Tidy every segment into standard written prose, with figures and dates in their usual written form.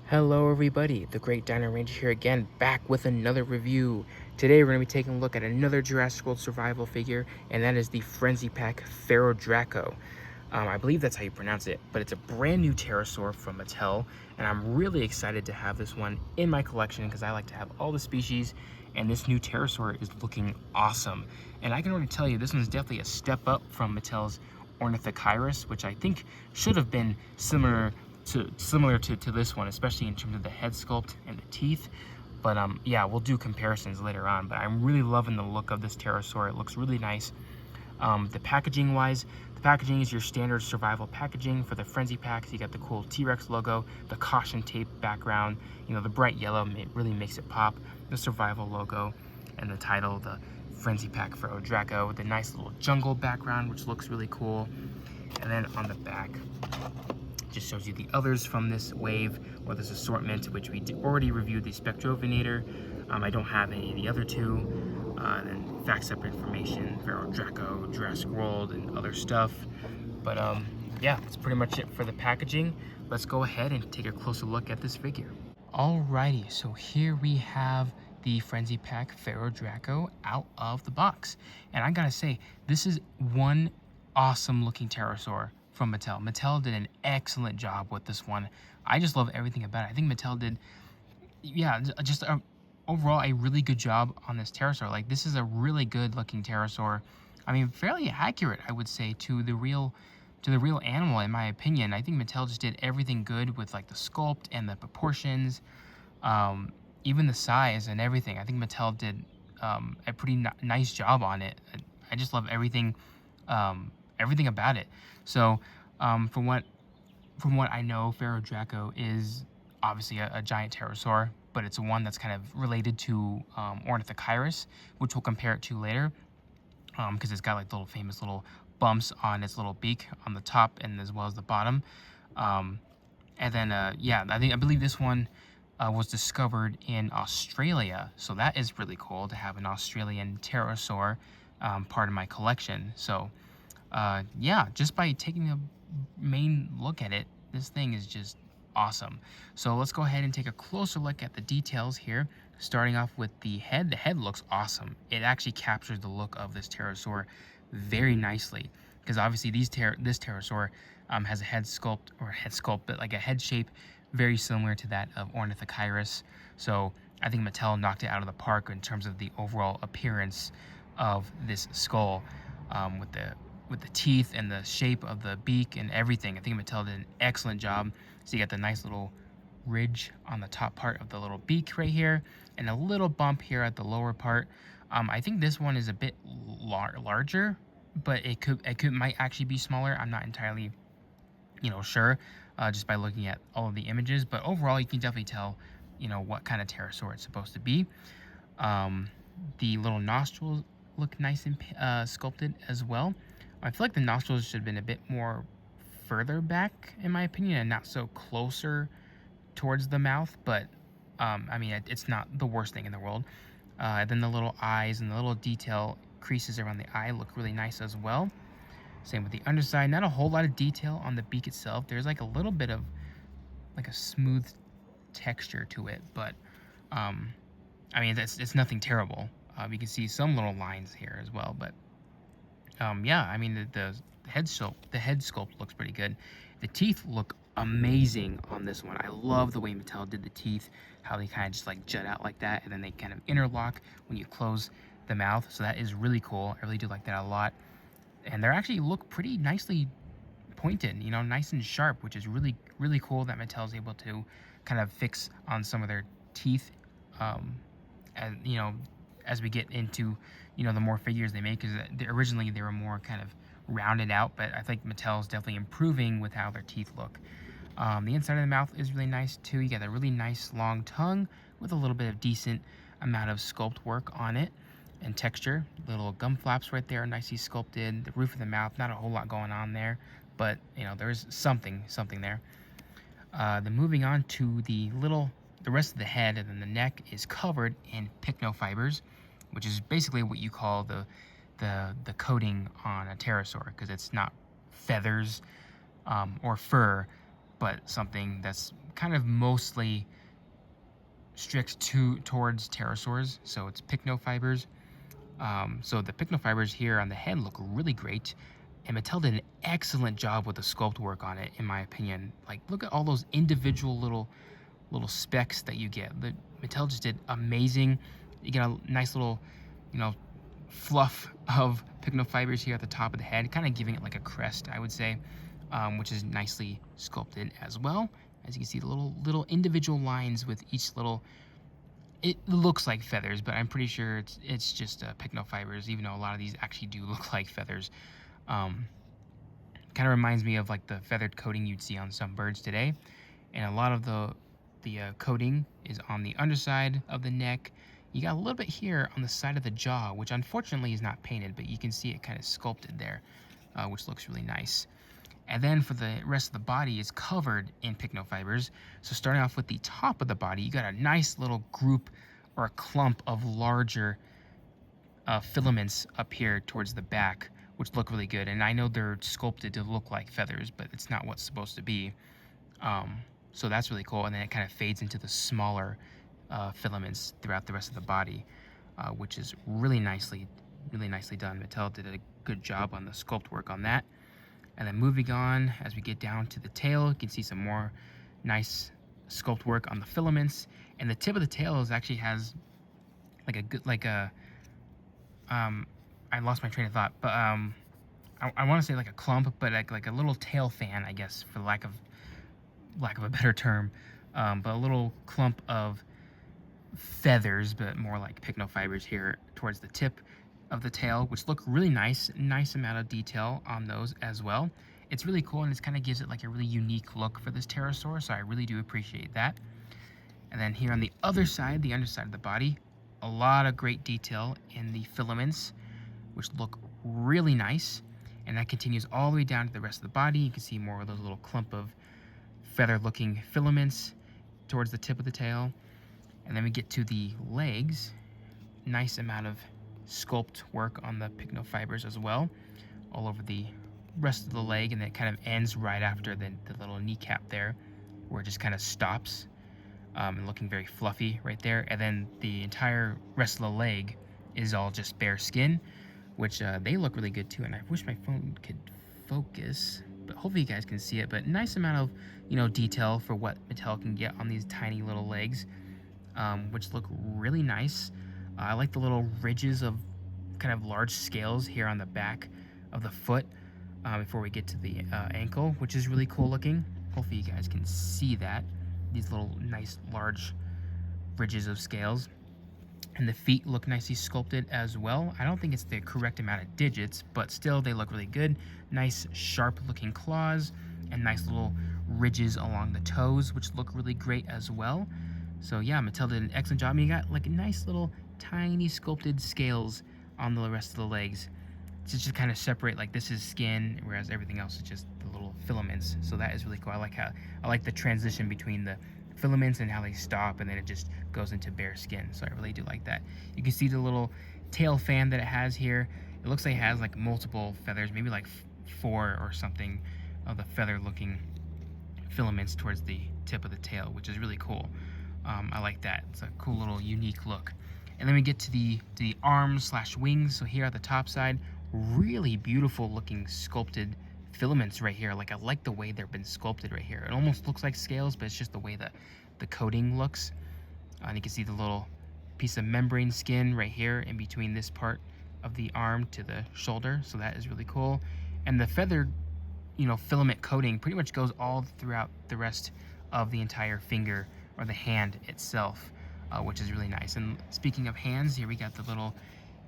Hello everybody, the Great Dino Ranger here again, back with another review. Today we're going to be taking a look at another Jurassic World survival figure, and that is the Frenzy Pack Ferrodraco. I believe that's how you pronounce it, but it's a brand new pterosaur from Mattel, and I'm really excited to have this one in my collection because I like to have all the species, and this new pterosaur is looking awesome. And I can already tell you, this one's definitely a step up from Mattel's Ornithochirus, which I think should have been similar to this one, especially in terms of the head sculpt and the teeth. But yeah, we'll do comparisons later on. But I'm really loving the look of this pterosaur. It looks really nice. The packaging wise, the packaging is your standard survival packaging for the Frenzy Packs. You got the cool T-Rex logo, the caution tape background, the bright yellow really makes it pop, the survival logo, and the title, the Frenzy Pack Ferrodraco, with a nice little jungle background, which looks really cool. And then on the back, just shows you the others from this wave or this assortment, which we already reviewed the Spectrovenator. I don't have any of the other two. And then facts up information, Ferrodraco, Jurassic World, and other stuff. But yeah, that's pretty much it for the packaging. Let's go ahead and take a closer look at this figure. Alrighty, so here we have the Frenzy Pack Ferrodraco out of the box. And I gotta say, this is one awesome looking pterosaur from Mattel. Mattel did an excellent job with this one. I just love everything about it. I think Mattel did, yeah, just overall a really good job on this pterosaur. Like, this is a really good looking pterosaur. I mean, fairly accurate, I would say, to the real animal, in my opinion. I think Mattel just did everything good with like the sculpt and the proportions, even the size and everything. I think Mattel did a pretty nice job on it. I just love everything, everything about it. So, from what I know, Ferrodraco is obviously a giant pterosaur, but it's one that's kind of related to Ornithochirus, which we'll compare it to later, because it's got like little famous little bumps on its little beak on the top and as well as the bottom. And then, yeah, I believe this one was discovered in Australia, so that is really cool to have an Australian pterosaur part of my collection. So, yeah, just by taking a main look at it, this thing is just awesome. So let's go ahead and take a closer look at the details here, starting off with the head. The head looks awesome. It actually captures the look of this pterosaur very nicely, because obviously this pterosaur has a head sculpt, but like a head shape very similar to that of Ornithochirus. So I think Mattel knocked it out of the park in terms of the overall appearance of this skull, with the teeth and the shape of the beak and everything. I think Mattel did an excellent job. So you got the nice little ridge on the top part of the little beak right here, and a little bump here at the lower part. I think this one is a bit larger, but it might actually be smaller. I'm not entirely, sure, just by looking at all of the images. But overall, you can definitely tell, what kind of pterosaur it's supposed to be. The little nostrils look nice and sculpted as well. I feel like the nostrils should have been a bit more further back, in my opinion, and not so closer towards the mouth, but I mean, it's not the worst thing in the world. Then the little eyes and the little detail creases around the eye look really nice as well. Same with the underside. Not a whole lot of detail on the beak itself. There's like a little bit of like a smooth texture to it, but I mean, it's nothing terrible. You can see some little lines here as well, but yeah, I mean, the head sculpt looks pretty good. The teeth look amazing on this one. I love the way Mattel did the teeth, how they kind of just like jut out like that, and then they kind of interlock when you close the mouth. So that is really cool. I really do like that a lot. And they actually look pretty nicely pointed, nice and sharp, which is really, really cool that Mattel is able to kind of fix on some of their teeth, and as we get into the more figures they make, because originally they were more kind of rounded out, but I think Mattel is definitely improving with how their teeth look. The inside of the mouth is really nice too. You got a really nice long tongue with a little bit of decent amount of sculpt work on it and texture. Little gum flaps right there, nicely sculpted. The roof of the mouth, not a whole lot going on there, but there's something there. Then moving on to the rest of the head, and then the neck is covered in pycnofibers, which is basically what you call the coating on a pterosaur, because it's not feathers or fur. but something that's kind of mostly strict towards pterosaurs. So it's pycnofibers. So the pycnofibers here on the head look really great, and Mattel did an excellent job with the sculpt work on it, in my opinion. Like, look at all those individual little specks that you get. The Mattel just did amazing. You get a nice little, you know, fluff of pycnofibers here at the top of the head, kind of giving it like a crest, I would say, which is nicely sculpted as well. As you can see, the little individual lines with each little. It looks like feathers, but I'm pretty sure it's just pycnofibers, even though a lot of these actually do look like feathers. Kind of reminds me of like the feathered coating you'd see on some birds today, and a lot of the coating is on the underside of the neck. You got a little bit here on the side of the jaw, which unfortunately is not painted, but you can see it kind of sculpted there, which looks really nice. And then for the rest of the body is covered in pycnofibers. So starting off with the top of the body, you got a nice little group or a clump of larger filaments up here towards the back, which look really good. And I know they're sculpted to look like feathers, but it's not what's supposed to be. So that's really cool. And then it kind of fades into the smaller filaments throughout the rest of the body, which is really nicely done. Mattel did a good job on the sculpt work on that. And then moving on, as we get down to the tail, you can see some more nice sculpt work on the filaments. And the tip of the tail actually has like a good, I lost my train of thought, but I want to say like a clump, but like a little tail fan, I guess, for lack of a better term. But a little clump of feathers, but more like pycnofibers here towards the tip of the tail, which look really nice amount of detail on those as well. It's really cool, and it kind of gives it like a really unique look for this pterosaur, so I really do appreciate that. And then here on the other side, the underside of the body, a lot of great detail in the filaments, which look really nice, and that continues all the way down to the rest of the body. You can see more of those little clump of feather looking filaments towards the tip of the tail. And then we get to the legs. Nice amount of sculpt work on the pycnofibers as well, all over the rest of the leg, and then it kind of ends right after the little kneecap there, where it just kind of stops, and looking very fluffy right there. And then the entire rest of the leg is all just bare skin, which they look really good too. And I wish my phone could focus, but hopefully you guys can see it. But nice amount of detail for what Mattel can get on these tiny little legs, which look really nice. I like the little ridges of kind of large scales here on the back of the foot before we get to the ankle, which is really cool looking. Hopefully you guys can see that. These little nice large ridges of scales. And the feet look nicely sculpted as well. I don't think it's the correct amount of digits, but still they look really good. Nice sharp looking claws and nice little ridges along the toes, which look really great as well. So yeah, Mattel did an excellent job. I mean, you got like a nice little tiny sculpted scales on the rest of the legs to just kind of separate, like this is skin, whereas everything else is just the little filaments. So that is really cool. I like the transition between the filaments and how they stop, and then it just goes into bare skin. So I really do like that. You can see the little tail fan that it has here. It looks like it has like multiple feathers, maybe like 4 or something of the feather looking filaments towards the tip of the tail, which is really cool. I like that. It's a cool little unique look. And then we get to the arms / wings. So here at the top side, really beautiful looking sculpted filaments right here. Like, I like the way they've been sculpted right here. It almost looks like scales, but it's just the way the coating looks. And you can see the little piece of membrane skin right here in between this part of the arm to the shoulder. So that is really cool. And the feathered, filament coating pretty much goes all throughout the rest of the entire finger or the hand itself, which is really nice. And speaking of hands, here we got the little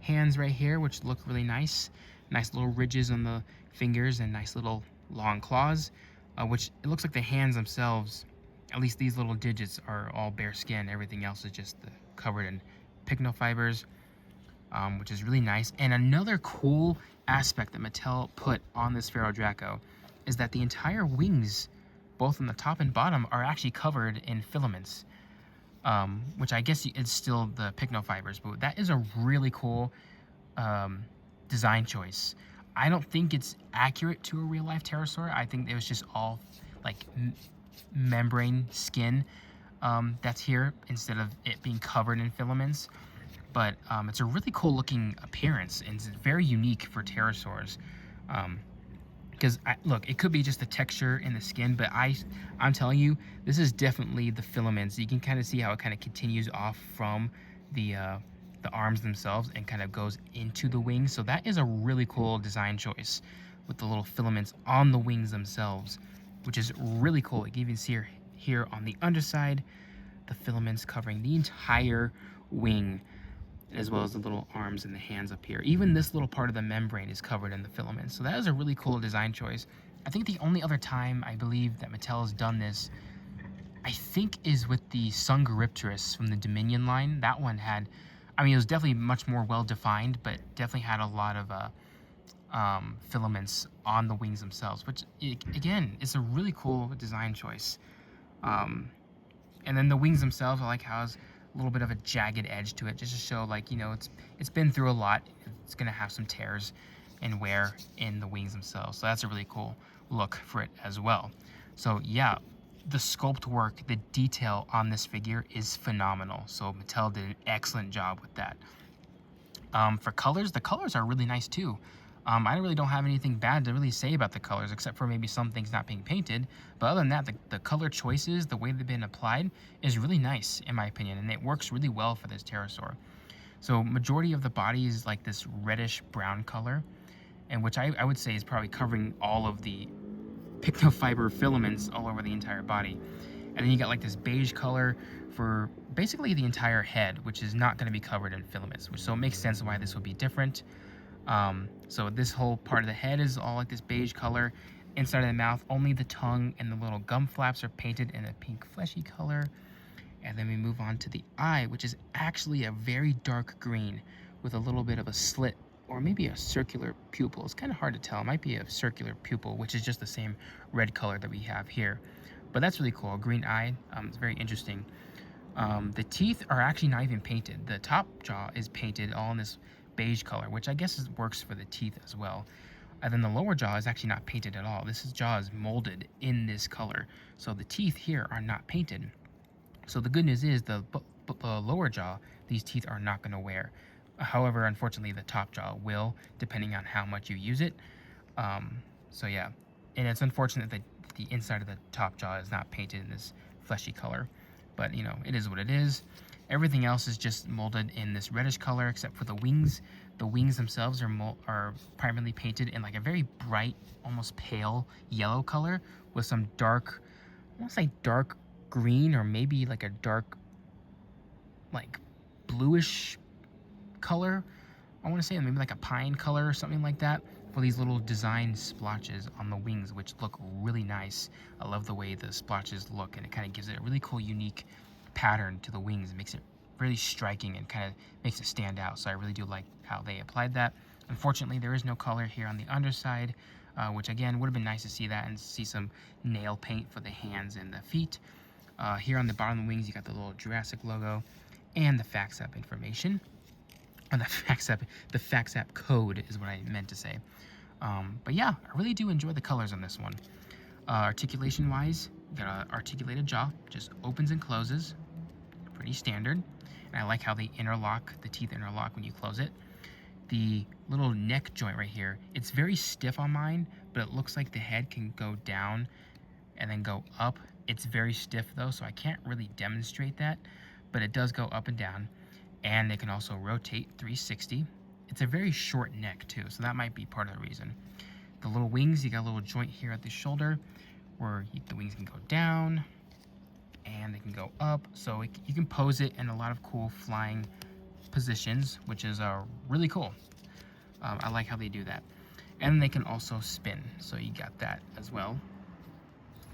hands right here, which look really nice. Nice little ridges on the fingers and nice little long claws, which it looks like the hands themselves, at least these little digits, are all bare skin. Everything else is just covered in pycnofibers, which is really nice. And another cool aspect that Mattel put on this Ferrodraco is that the entire wings, both on the top and bottom, are actually covered in filaments, which I guess it's still the pycnofibers, but that is a really cool design choice. I don't think it's accurate to a real life pterosaur. I think it was just all like membrane skin that's here instead of it being covered in filaments. But it's a really cool looking appearance, and it's very unique for pterosaurs. Because look, it could be just the texture in the skin, but I'm telling you, this is definitely the filaments. You can kind of see how it kind of continues off from the arms themselves and kind of goes into the wings. So that is a really cool design choice with the little filaments on the wings themselves, which is really cool. You can even see here on the underside, the filaments covering the entire wing, as well as the little arms and the hands up here. Even this little part of the membrane is covered in the filaments. So that is a really cool design choice. I think the only other time I believe that Mattel has done this, I think, is with the Sungaripterus from the Dominion line. That one had, I mean, it was definitely much more well defined, but definitely had a lot of filaments on the wings themselves, which again is a really cool design choice. And then the wings themselves, I like how it's a little bit of a jagged edge to it, just to show, like, you know, it's been through a lot. It's gonna have some tears and wear in the wings themselves. So that's a really cool look for it as well. So yeah, the sculpt work, the detail on this figure is phenomenal. So Mattel did an excellent job with that. For colors, the colors are really nice too. I really don't have anything bad to really say about the colors, except for maybe some things not being painted. But other than that, the color choices, the way they've been applied, is really nice, in my opinion, and it works really well for this pterosaur. So majority of the body is like this reddish brown color, and which I would say is probably covering all of the pictofiber filaments all over the entire body. And then you got like this beige color for basically the entire head, which is not going to be covered in filaments, so it makes sense why this would be different. So this whole part of the head is all like this beige color. Inside of the mouth, only the tongue and the little gum flaps are painted in a pink fleshy color. And then we move on to the eye, which is actually a very dark green with a little bit of a slit, or maybe a circular pupil. It's kind of hard to tell. It might be a circular pupil, which is just the same red color that we have here. But that's really cool. Green eye. It's very interesting. The teeth are actually not even painted. The top jaw is painted all in this beige color, which I guess works for the teeth as well. And then the lower jaw is actually not painted at all. This jaw is molded in this color. So the teeth here are not painted. So the good news is the lower jaw, these teeth are not going to wear. However, unfortunately, the top jaw will, depending on how much you use it. So yeah, and it's unfortunate that the inside of the top jaw is not painted in this fleshy color. But, you know, it is what it is. Everything else is just molded in this reddish color, except for the wings. The wings themselves are primarily painted in like a very bright, almost pale yellow color with some dark, almost like dark green, or maybe like a dark, like bluish color. I want to say maybe like a pine color or something like that, for these little design splotches on the wings, which look really nice. I love the way the splotches look, and it kind of gives it a really cool, unique pattern to the wings. It makes it really striking and kind of makes it stand out. So I really do like how they applied that. Unfortunately, there is no color here on the underside, which again would have been nice to see that and see some nail paint for the hands and the feet. Here on the bottom of the wings, you got the little Jurassic logo and the FACSAP information. The FACSAP code is what I meant to say. But yeah, I really do enjoy the colors on this one. Articulation wise, you got an articulated jaw, just opens and closes, pretty standard. And I like how they interlock, the teeth interlock when you close it. The little neck joint right here, it's very stiff on mine, but it looks like the head can go down and then go up. It's very stiff though, so I can't really demonstrate that, but it does go up and down. And it can also rotate 360. It's a very short neck too, so that might be part of the reason. The little wings, you got a little joint here at the shoulder where the wings can go down and they can go up. So you can pose it in a lot of cool flying positions, which is really cool. I like how they do that. And they can also spin, so you got that as well.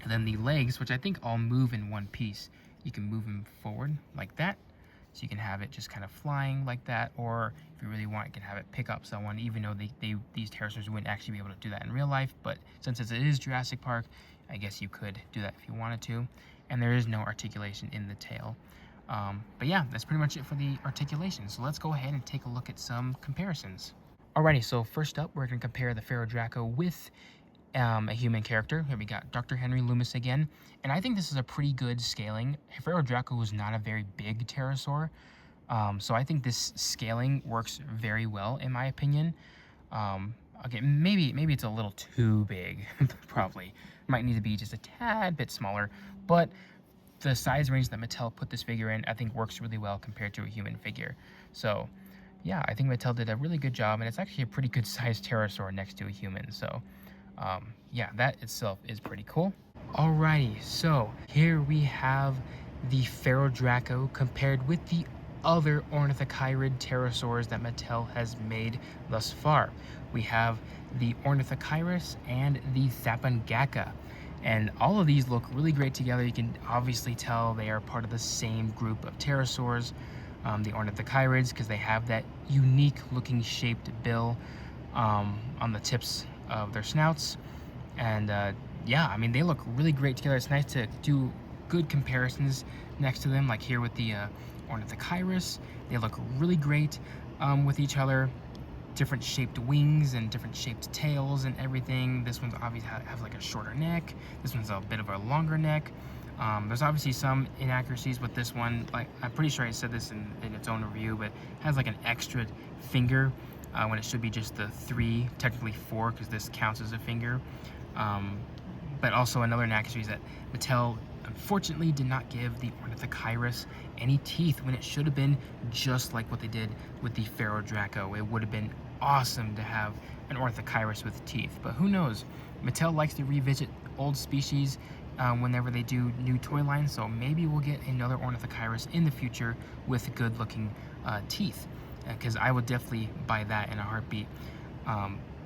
And then the legs, which I think all move in one piece, you can move them forward like that. So you can have it just kind of flying like that, or if you really want, you can have it pick up someone, even though these pterosaurs wouldn't actually be able to do that in real life. But since it is Jurassic Park, I guess you could do that if you wanted to. And there is no articulation in the tail. But yeah, that's pretty much it for the articulation. So let's go ahead and take a look at some comparisons. Alrighty, so first up, we're going to compare the Ferrodraco with a human character. Here we got Dr. Henry Loomis again, and I think this is a pretty good scaling. Ferrodraco was not a very big pterosaur, so I think this scaling works very well in my opinion. Okay, maybe it's a little too big, probably. Might need to be just a tad bit smaller, but the size range that Mattel put this figure in, I think works really well compared to a human figure. So yeah, I think Mattel did a really good job, and it's actually a pretty good sized pterosaur next to a human. So yeah, that itself is pretty cool. Alrighty, so here we have the Ferrodraco compared with the other ornithocheirid pterosaurs that Mattel has made thus far. We have the Ornithocheirus and the Thapangaka, and all of these look really great together. You can obviously tell they are part of the same group of pterosaurs, the Ornithocheirids, because they have that unique looking shaped bill on the tips of their snouts. And yeah, I mean, they look really great together. It's nice to do good comparisons next to them, like here with the Ornithocheirus. They look really great with each other. Different shaped wings and different shaped tails and everything. This one's obviously has like a shorter neck. This one's a bit of a longer neck. There's obviously some inaccuracies with this one. Like, I'm pretty sure I said this in its own review, but it has like an extra finger when it should be just the 3, technically 4, because this counts as a finger. But also another inaccuracy is that Mattel unfortunately did not give the Ornithocheirus any teeth when it should have been just like what they did with the Ferrodraco. It would have been awesome to have an Ornithocheirus with teeth, but who knows? Mattel likes to revisit old species whenever they do new toy lines, so maybe we'll get another Ornithocheirus in the future with good looking teeth, because I would definitely buy that in a heartbeat.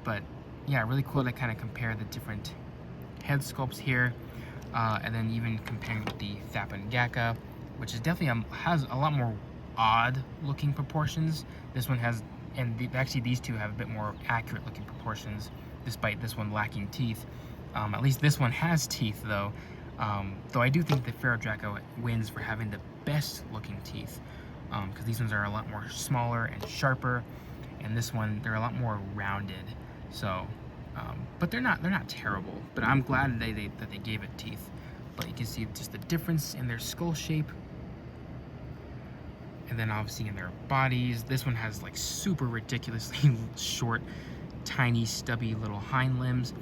But yeah, really cool to kind of compare the different head sculpts here, and then even comparing with the Thapangaka, which is definitely has a lot more odd looking proportions. This one has, and actually these two have a bit more accurate looking proportions, despite this one lacking teeth. At least this one has teeth though. Though I do think the Ferrodraco wins for having the best looking teeth, because these ones are a lot more smaller and sharper, and this one they're a lot more rounded. So but they're not terrible. But I'm glad that they gave it teeth. But you can see just the difference in their skull shape, and then obviously in their bodies. This one has like super ridiculously short, tiny, stubby little hind limbs.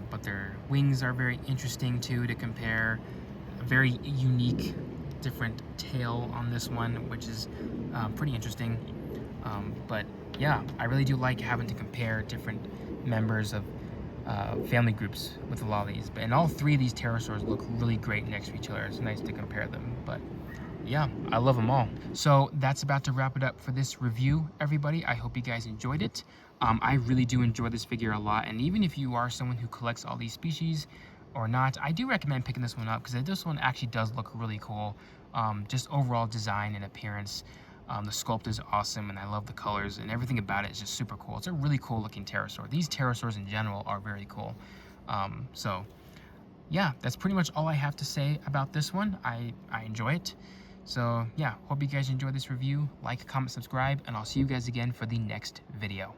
But their wings are very interesting too to compare. A very unique, different tail on this one, which is pretty interesting. But yeah, I really do like having to compare different members of family groups with a lot of these. And all 3 of these pterosaurs look really great next to each other. It's nice to compare them. But yeah, I love them all. So that's about to wrap it up for this review, everybody. I hope you guys enjoyed it. I really do enjoy this figure a lot, and even if you are someone who collects all these species or not, I do recommend picking this one up, because this one actually does look really cool. Just overall design and appearance, the sculpt is awesome, and I love the colors, and everything about it is just super cool. It's a really cool looking pterosaur. These pterosaurs in general are very cool. So yeah, that's pretty much all I have to say about this one. I enjoy it. So yeah, hope you guys enjoyed this review. Like, comment, subscribe, and I'll see you guys again for the next video.